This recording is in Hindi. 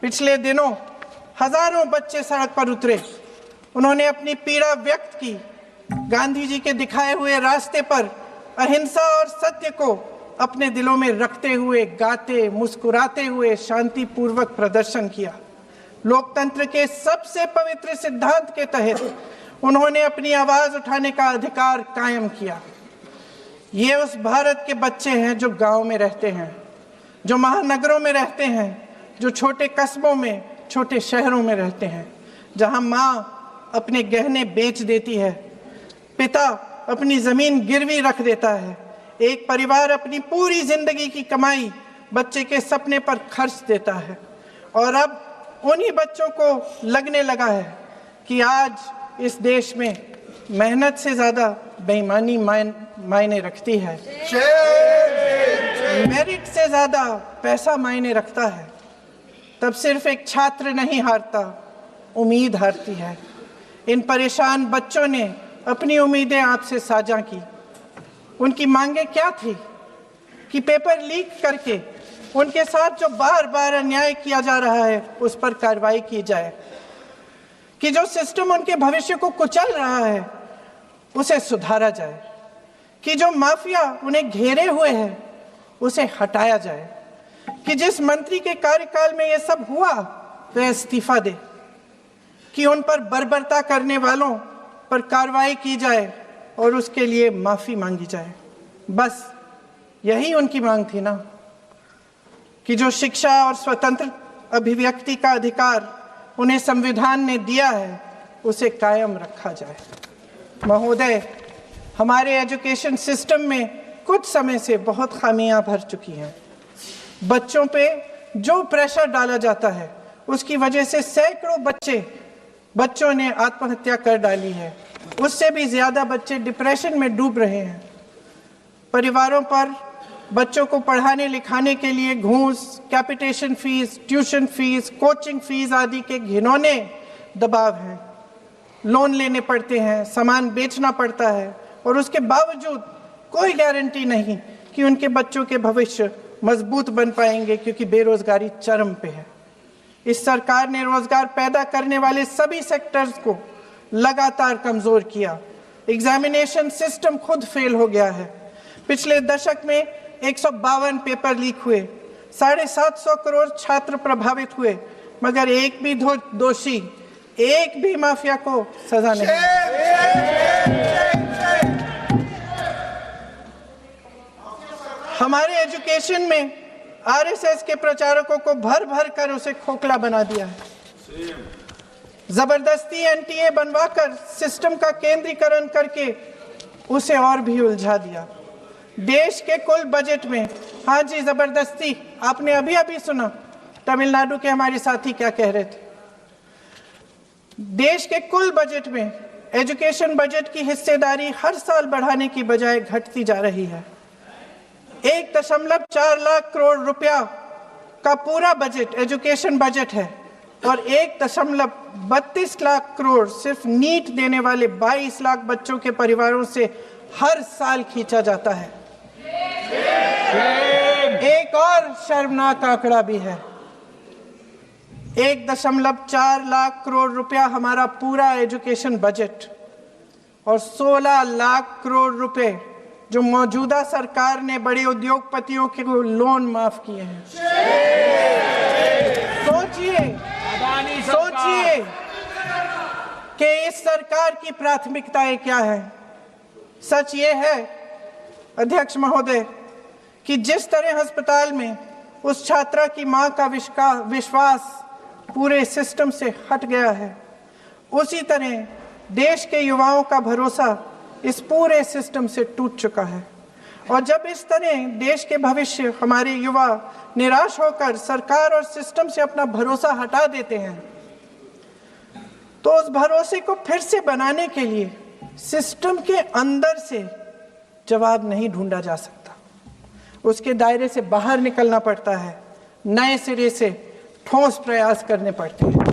पिछले दिनों हजारों बच्चे सड़क पर उतरे, उन्होंने अपनी पीड़ा व्यक्त की। गांधी जी के दिखाए हुए रास्ते पर अहिंसा और सत्य को अपने दिलों में रखते हुए गाते मुस्कुराते हुए शांतिपूर्वक प्रदर्शन किया। लोकतंत्र के सबसे पवित्र सिद्धांत के तहत उन्होंने अपनी आवाज उठाने का अधिकार कायम किया। ये उस भारत के बच्चे हैं जो गांव में रहते हैं, जो महानगरों में रहते हैं, जो छोटे कस्बों में, छोटे शहरों में रहते हैं, जहां माँ अपने गहने बेच देती है, पिता अपनी जमीन गिरवी रख देता है, एक परिवार अपनी पूरी जिंदगी की कमाई बच्चे के सपने पर खर्च देता है। और अब उन्हीं बच्चों को लगने लगा है कि आज इस देश में मेहनत से ज्यादा बेईमानी मायने रखती है, मेरिट से ज्यादा पैसा मायने रखता है। तब सिर्फ एक छात्र नहीं हारता, उम्मीद हारती है। इन परेशान बच्चों ने अपनी उम्मीदें आपसे साझा की। उनकी मांगे क्या थी? कि पेपर लीक करके उनके साथ जो बार बार अन्याय किया जा रहा है उस पर कार्रवाई की जाए, कि जो सिस्टम उनके भविष्य को कुचल रहा है उसे सुधारा जाए, कि जो माफिया उन्हें घेरे हुए है उसे हटाया जाए, कि जिस मंत्री के कार्यकाल में यह सब हुआ वह इस्तीफा दे, कि उन पर बर्बरता करने वालों पर कार्रवाई की जाए और उसके लिए माफी मांगी जाए। बस यही उनकी मांग थी ना, कि जो शिक्षा और स्वतंत्र अभिव्यक्ति का अधिकार उन्हें संविधान ने दिया है उसे कायम रखा जाए। महोदय, हमारे एजुकेशन सिस्टम में कुछ समय से बहुत खामियां भर चुकी हैं। बच्चों पे जो प्रेशर डाला जाता है उसकी वजह से सैकड़ों बच्चों ने आत्महत्या कर डाली है। उससे भी ज्यादा बच्चे डिप्रेशन में डूब रहे हैं। परिवारों पर बच्चों को पढ़ाने लिखाने के लिए घूस, capitation fees, tuition fees, coaching fees आदि के घिनौने दबाव हैं। लोन लेने पड़ते हैं, सामान बेचना पड़ता है और उसके बावजूद कोई गारंटी नहीं कि उनके बच्चों के भविष्य मजबूत बन पाएंगे, क्योंकि बेरोजगारी चरम पे है। इस सरकार ने रोजगार पैदा करने वाले सभी सेक्टर्स को लगातार कमजोर किया। एग्जामिनेशन सिस्टम खुद फेल हो गया है। पिछले दशक में 152 पेपर लीक हुए, 750 करोड़ छात्र प्रभावित हुए, मगर एक भी दोषी, एक भी माफिया को सजा नहीं। हमारे एजुकेशन में आरएसएस के प्रचारकों को भर भर कर उसे खोखला बना दिया है। जबरदस्ती एनटीए बनवाकर सिस्टम का केंद्रीकरण करके उसे और भी उलझा दिया। देश के कुल बजट में, हाँ जी जबरदस्ती, आपने अभी अभी सुना तमिलनाडु के हमारे साथी क्या कह रहे थे। देश के कुल बजट में एजुकेशन बजट की हिस्सेदारी हर साल बढ़ाने की बजाय घटती जा रही है। 1.4 लाख करोड़ रुपया का पूरा बजट एजुकेशन बजट है और 1.32 लाख करोड़ सिर्फ नीट देने वाले 22 लाख बच्चों के परिवारों से हर साल खींचा जाता है। एक और शर्मनाक आंकड़ा भी है। 1.4 लाख करोड़ रुपया हमारा पूरा एजुकेशन बजट और 16 लाख करोड़ रुपए जो मौजूदा सरकार ने बड़े उद्योगपतियों के लोन माफ किए हैं। सोचिए कि इस सरकार की प्राथमिकताएं क्या है। सच ये है अध्यक्ष महोदय कि जिस तरह अस्पताल में उस छात्रा की मां का विश्वास पूरे सिस्टम से हट गया है, उसी तरह देश के युवाओं का भरोसा इस पूरे सिस्टम से टूट चुका है। और जब इस तरह देश के भविष्य, हमारे युवा निराश होकर सरकार और सिस्टम से अपना भरोसा हटा देते हैं, तो उस भरोसे को फिर से बनाने के लिए सिस्टम के अंदर से जवाब नहीं ढूंढा जा सकता। उसके दायरे से बाहर निकलना पड़ता है, नए सिरे से ठोस प्रयास करने पड़ते हैं।